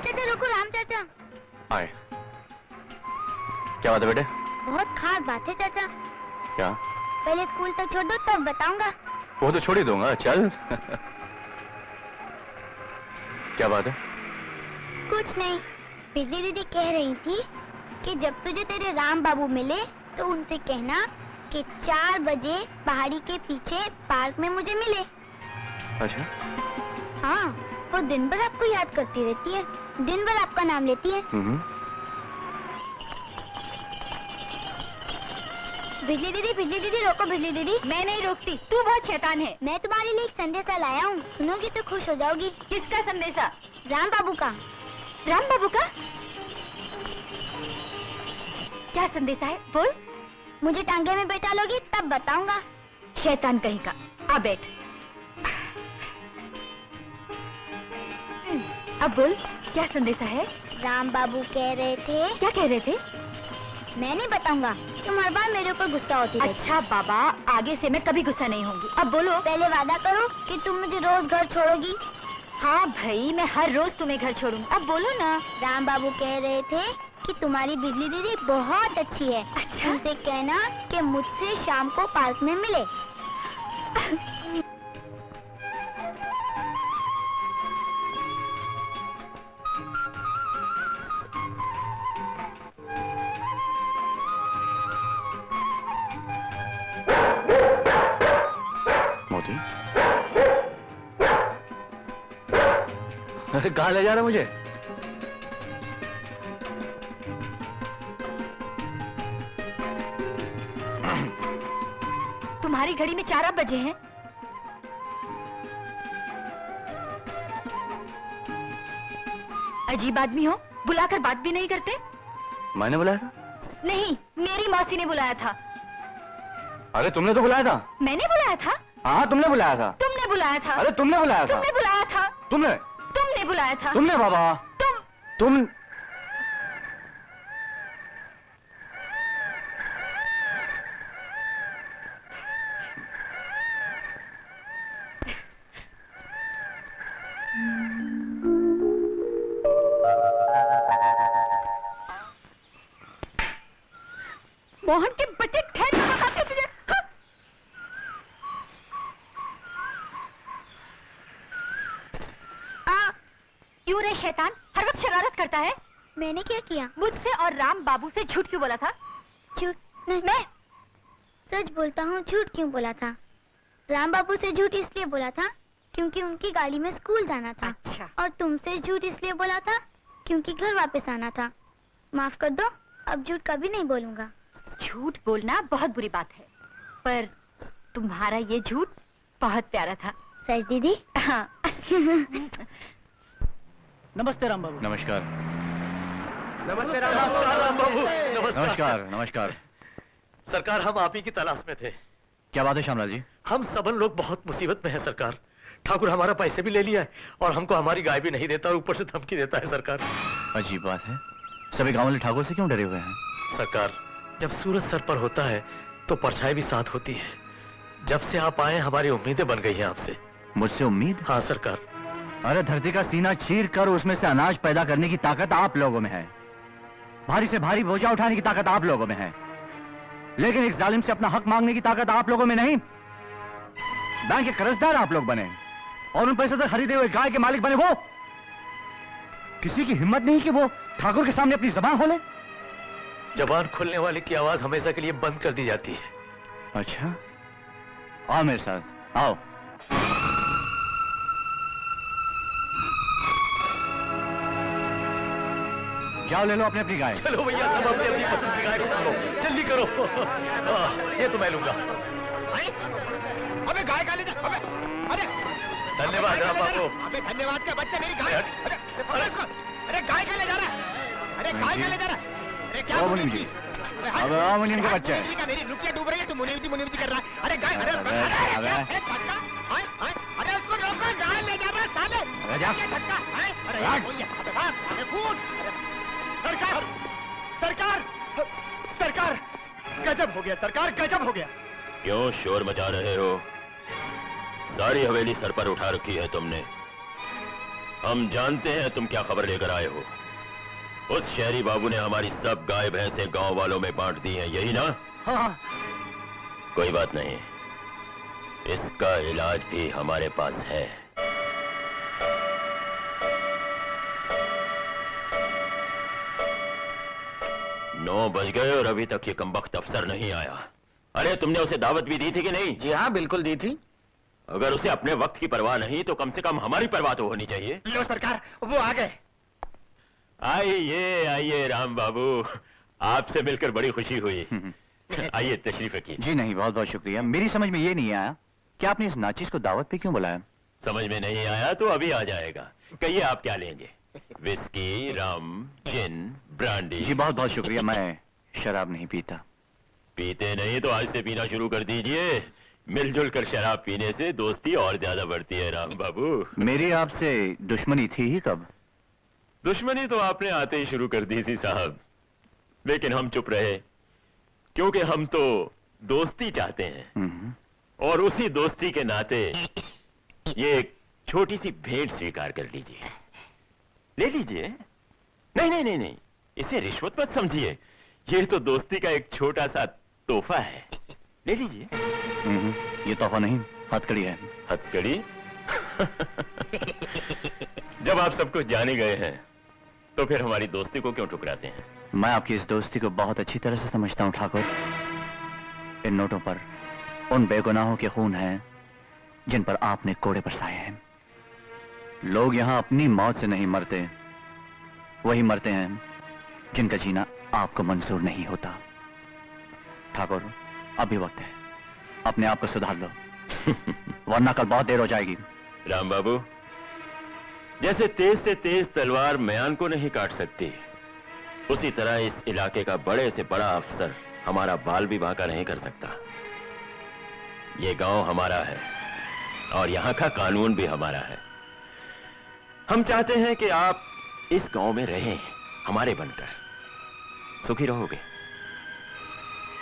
चाचा रुको, राम चाचा। आए। क्या बात है बेटे? बहुत खास बात है चाचा। क्या? पहले स्कूल तक छोड़ दो तब बताऊंगा। वो तो छोड़ ही दूंगा, चल। क्या बात है? कुछ नहीं, बिजली दीदी कह रही थी कि जब तुझे तेरे राम बाबू मिले तो उनसे कहना कि 4 बजे पहाड़ी के पीछे पार्क में मुझे मिले। अच्छा। हाँ, वो दिन भर आपको याद करती रहती है, दिन भर आपका नाम लेती है। बिजली दीदी रोको, बिजली दीदी। मैं नहीं रोकती, तू बहुत शैतान है। मैं तुम्हारे लिए एक संदेशा लाया हूँ, सुनोगी तो खुश हो जाओगी। किसका संदेशा? राम बाबू का। राम बाबू का? क्या संदेशा है, बोल। मुझे टांगे में बैठा लोगी तब बताऊंगा। शैतान कहीं का, आ बैठ। अब बोल, क्या संदेशा है? राम बाबू कह रहे थे। क्या कह रहे थे? मैं नहीं बताऊंगा, तुम हर बार मेरे ऊपर गुस्सा होती रहती। अच्छा बाबा, आगे से मैं कभी गुस्सा नहीं होंगी। अब बोलो। पहले वादा करो कि तुम मुझे रोज घर छोड़ोगी। हाँ भाई, मैं हर रोज तुम्हें घर छोड़ूंगी। अब बोलो ना। राम बाबू कह रहे थे कि तुम्हारी बिजली दीदी बहुत अच्छी है। अच्छा? उनसे कहना कि मुझसे शाम को पार्क में मिले। मोती, अरे कहाँ ले जा रहा मुझे? तुम्हारी घड़ी में 4 बजे हैं। अजीब आदमी हो, बुलाकर बात भी नहीं करते। मैंने बुलाया था? नहीं, मेरी मौसी ने बुलाया था। अरे तुमने तो बुलाया था। मैंने बुलाया था? हाँ तुमने बुलाया था। तुमने बुलाया था। अरे तुमने बुलाया था। तुमने बुलाया था। तुमने बुलाया था। तुमने बाबा। तुम मोहन के बच्चे, ठहर, मैं बताती हूँ तुझे। क्यों रे शैतान, हर वक्त शरारत करता है। मैंने क्या किया? मुझसे और राम बाबू से झूठ क्यों बोला था? झूठ नहीं, मैं सच बोलता हूँ। झूठ क्यों बोला था? राम बाबू से झूठ इसलिए बोला था क्योंकि उनकी गाड़ी में स्कूल जाना था। अच्छा। और तुमसे झूठ इसलिए बोला था क्योंकि घर वापस आना था। माफ कर दो, अब झूठ कभी नहीं बोलूंगा। झूठ बोलना बहुत बुरी बात है, पर तुम्हारा ये झूठ बहुत प्यारा था। सच दीदी? हाँ। नमस्ते राम बाबू। नमस्कार। नमस्ते राम बाबू। नमस्कार। नमस्कार। सरकार, हम आप ही की तलाश में थे। क्या बात है श्यामलाल जी? हम सबन लोग बहुत मुसीबत में हैं सरकार। ठाकुर हमारा पैसे भी ले लिया है और हमको हमारी गाय भी नहीं देता और ऊपर से धमकी देता है सरकार। अजीब बात है, सभी गांव वाले ठाकुर से क्यों डरे हुए हैं? सरकार, जब सूरज सर पर होता है तो परछाई भी साथ होती है। जब से आप आए हमारी उम्मीदें बन गई हैं आपसे। मुझसे उम्मीद? हाँ सरकार। अरे धरती का सीना चीर कर उसमें से अनाज पैदा करने की ताकत आप लोगों में है। भारी से भारी बोझा उठाने की ताकत आप लोगों में है, लेकिन एक जालिम से अपना हक मांगने की ताकत आप लोगों में नहीं। बैंक के कर्जदार आप लोग बने और उन पैसे से खरीदे हुए गाय के मालिक बने वो। किसी की हिम्मत नहीं कि वो ठाकुर के सामने अपनी जबान खोले। जबान खोलने वाले की आवाज हमेशा के लिए बंद कर दी जाती है। अच्छा, आओ मेरे साथ, आओ। जाओ ले लो अपनी अपनी गाय। चलो भैया, सब अपनी अपनी पसंद की गाय को लो, जल्दी करो। ये तो मैं लूंगा। अबे गाय का ले जा। अबे, अरे धन्यवाद राम बाबू। अबे धन्यवाद का बच्चा, मेरी गाय। अरे गाय का ले जा रहा है। अरे गाय का ले जा रहा है। अरे क्या मुनीम जी? अबे आओ मुनीम का बच्चा है। मेरी रुकिया डूब रही है, तू मुनीम जी कर रहा है। अरे गाय, अरे अरे उसको रोको, गाय ले जा रहा है साले। धक्का, अरे कूद। सरकार, सरकार, सरकार, गजब हो गया सरकार, गजब हो गया। क्यों शोर मचा रहे हो? सारी हवेली सर पर उठा रखी है तुमने। हम जानते हैं तुम क्या खबर लेकर आए हो। उस शहरी बाबू ने हमारी सब गाय भैंसें गांव वालों में बांट दी हैं, यही ना? हाँ। कोई बात नहीं, इसका इलाज भी हमारे पास है। 9 बज गए और अभी तक ये कमबख्त अफसर नहीं आया। अरे तुमने उसे दावत भी दी थी कि नहीं? जी हाँ, बिल्कुल दी थी। अगर उसे अपने वक्त की परवाह नहीं तो कम से कम हमारी परवाह तो होनी चाहिए। लो सरकार, वो आ गए। आइए आइए राम बाबू, आपसे मिलकर बड़ी खुशी हुई। आइए तशरीफ रखिए। जी नहीं, बहुत बहुत शुक्रिया। मेरी समझ में ये नहीं आया कि आपने इस नाचिस को दावत पे क्यों बुलाया? समझ में नहीं आया तो अभी आ जाएगा। कहिए आप क्या लेंगे? विस्की, रम, जिन, ब्रांडी? जी बहुत बहुत शुक्रिया, मैं शराब नहीं पीता। पीते नहीं तो आज से पीना शुरू कर दीजिए। मिलजुल कर शराब पीने से दोस्ती और ज्यादा बढ़ती है राम बाबू। मेरी आपसे दुश्मनी थी ही कब? दुश्मनी तो आपने आते ही शुरू कर दी थी साहब, लेकिन हम चुप रहे क्योंकि हम तो दोस्ती चाहते हैं। और उसी दोस्ती के नाते ये एक छोटी सी भेंट स्वीकार कर लीजिए। ले लीजिए। नहीं नहीं नहीं नहीं, इसे रिश्वत मत समझिए, ये तो दोस्ती का एक छोटा सा तोहफा है। ले लीजिए। ये तोहफा नहीं, हथकड़ी है। हथकड़ी? जब आप सब कुछ जाने गए हैं तो फिर हमारी दोस्ती को क्यों ठुकराते हैं? मैं आपकी इस दोस्ती को बहुत अच्छी तरह से समझता हूं ठाकुर। इन नोटों पर उन बेगुनाहों के खून हैं जिन पर आपने कोड़े बरसाए हैं। लोग यहां अपनी मौत से नहीं मरते, वही मरते हैं जिनका जीना आपको मंजूर नहीं होता। ठाकुर, अभी वक्त है, अपने आप को सुधार लो वरना कल बहुत देर हो जाएगी। राम बाबू, जैसे तेज से तेज तलवार म्यान को नहीं काट सकती, उसी तरह इस इलाके का बड़े से बड़ा अफसर हमारा बाल भी बांका नहीं कर सकता। ये गांव हमारा है और यहां का कानून भी हमारा है। हम चाहते हैं कि आप इस गांव में रहें, हमारे बनकर। सुखी रहोगे।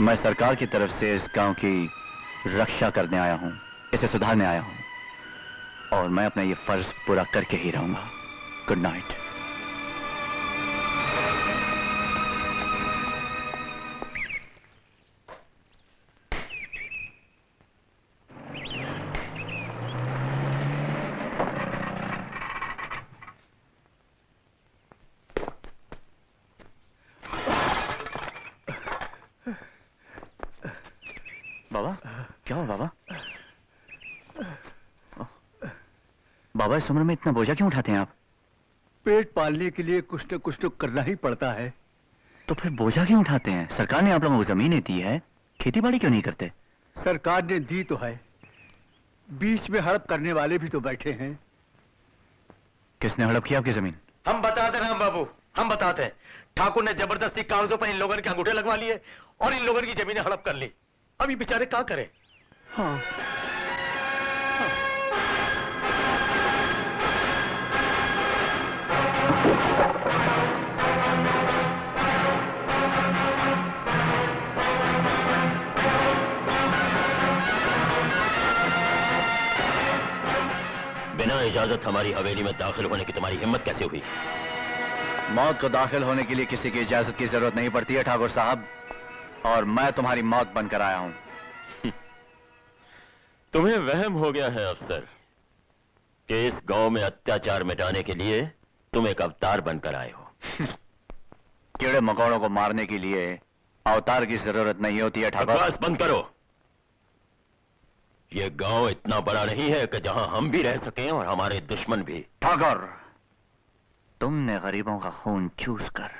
मैं सरकार की तरफ से इस गांव की रक्षा करने आया हूं, इसे सुधारने आया हूं, और मैं अपना ये फर्ज पूरा करके ही रहूंगा। Good night. बाबा, क्या हुआ बाबा? बाबा, इस उम्र में इतना बोझा क्यों उठाते हैं आप? पेट पालने के लिए कुछ न कुछ तो करना ही पड़ता है। तो फिर बोझा क्यों उठाते हैं? सरकार ने आप लोगों को जमीनें दी है, खेती बाड़ी क्यों नहीं करते? सरकार ने दी तो है, बीच में हड़प करने वाले भी तो बैठे हैं। किसने हड़प किया आपकी जमीन? हम बताते राम बाबू, हम बताते हैं। ठाकुर ने जबरदस्ती कागजों पर इन लोगों के अंगूठे लगवा लिए और इन लोगों की जमीनें हड़प कर ली। अब ये बेचारे क्या करें? हाँ। बिना इजाजत हमारी हवेली में दाखिल होने की तुम्हारी हिम्मत कैसे हुई? मौत को दाखिल होने के लिए किसी की इजाजत की जरूरत नहीं पड़ती है ठाकुर साहब, और मैं तुम्हारी मौत बनकर आया हूं। तुम्हें वहम हो गया है अफसर कि इस गांव में अत्याचार मिटाने के लिए तुम एक अवतार बनकर आए हो। कीड़े मकोड़ों को मारने के लिए अवतार की जरूरत नहीं होती है ठाकुर। बस बंद करो। ये गांव इतना बड़ा नहीं है कि जहां हम भी रह सकें और हमारे दुश्मन भी। ठाकुर, तुमने गरीबों का खून चूस कर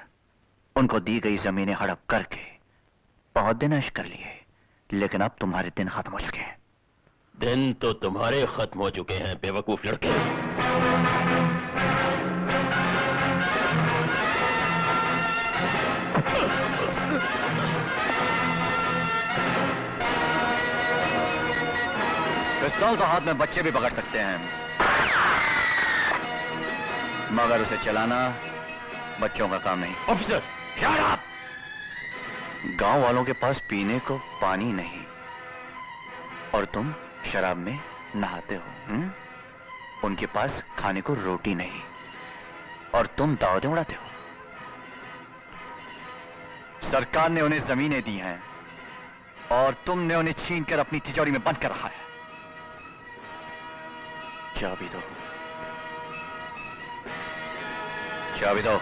उनको दी गई जमीनें हड़प करके बहुत दिन ऐश कर लिए, लेकिन अब तुम्हारे दिन खत्म हो चुके हैं। दिन तो तुम्हारे खत्म हो चुके हैं बेवकूफ लड़के। पिस्तौल तो हाथ में बच्चे भी पकड़ सकते हैं, मगर उसे चलाना बच्चों का काम नहीं। Officer, shut up! गांव वालों के पास पीने को पानी नहीं और तुम शराब में नहाते हो। उनके पास खाने को रोटी नहीं और तुम दावतें उड़ाते हो। सरकार ने उन्हें जमीनें दी हैं और तुमने उन्हें छीन कर अपनी तिजोरी में बंद कर रखा है। चाबी दो, चाबी दो।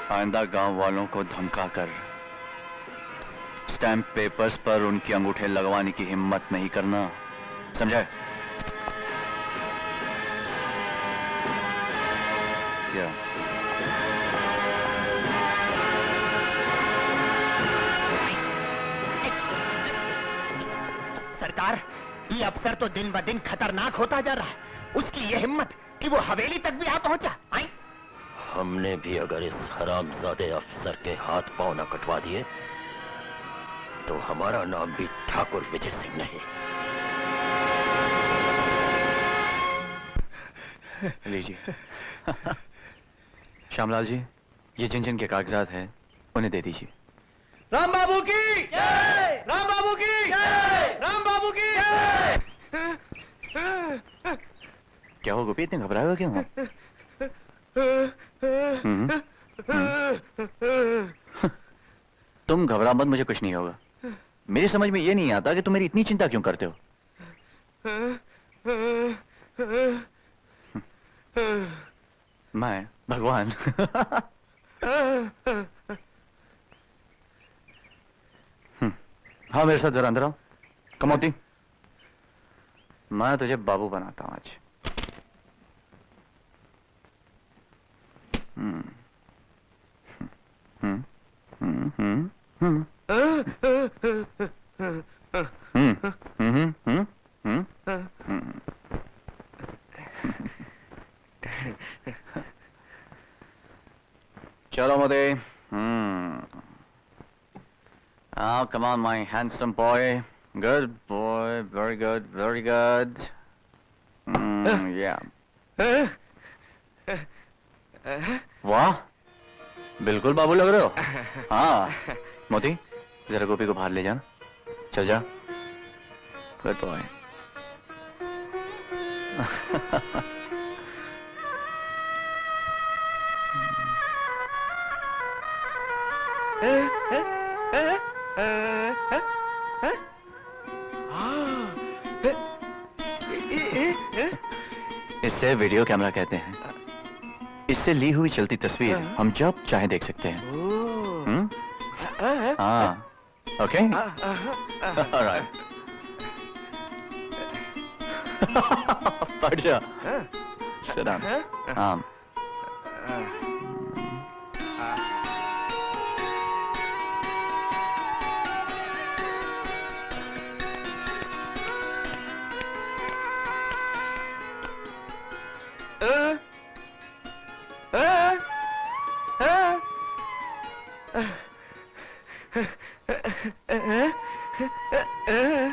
आइंदा गांव वालों को धमकाकर स्टैंप पेपर्स पर उनके अंगूठे लगवाने की हिम्मत नहीं करना, समझे? क्या? सरकार, ये अफसर तो दिन ब दिन खतरनाक होता जा रहा है। उसकी ये हिम्मत कि वो हवेली तक भी आ पहुंचा। आई? हमने भी अगर इस हरामजादे अफसर के हाथ पांव न कटवा दिए तो हमारा नाम भी ठाकुर विजय सिंह नहीं। लीजिए। श्यामलाल जी, ये जिन जिन के कागजात हैं उन्हें दे दीजिए। राम बाबू की जय! राम बाबू की जय! राम बाबू की जय! क्या हो गोपी, इतने घबराए हो क्यों हो? तुम घबरा मत, मुझे कुछ नहीं होगा। मेरी समझ में ये नहीं आता कि तुम मेरी इतनी चिंता क्यों करते हो। मैं भगवान। हाँ, मेरे साथ जरा अंदर आओ। कमौती, मैं तुझे बाबू बनाता हूं आज। चलो Modi. Oh, come on, my handsome boy. Good boy. Very good. Very good. Yeah. वाह, बिल्कुल बाबू लग रहे हो। हाँ, मोती, जरा गोपी को बाहर ले जाना। चल जा। Good boy. इसे वीडियो कैमरा कहते हैं। इससे ली हुई चलती तस्वीर हम जब चाहे देख सकते हैं। हाँ, ओके? ऑलराइट। बढ़िया। शराब। हाँ।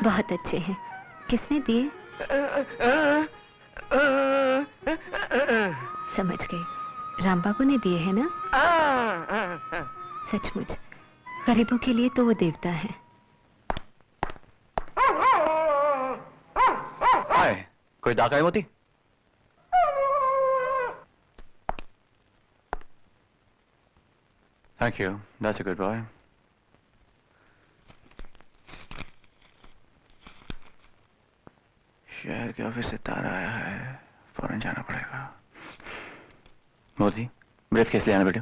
बहुत अच्छे हैं। किसने दिए? समझ गए, राम बाबू ने दिए हैं ना? सचमुच गरीबों के लिए तो वो देवता है। हाय, कोई डाका है मोती? Thank you. That's a good boy. शहर के ऑफिस से तार आया है, फौरन जाना पड़ेगा। मोदी, ब्रीफ केस ले आना बेटे।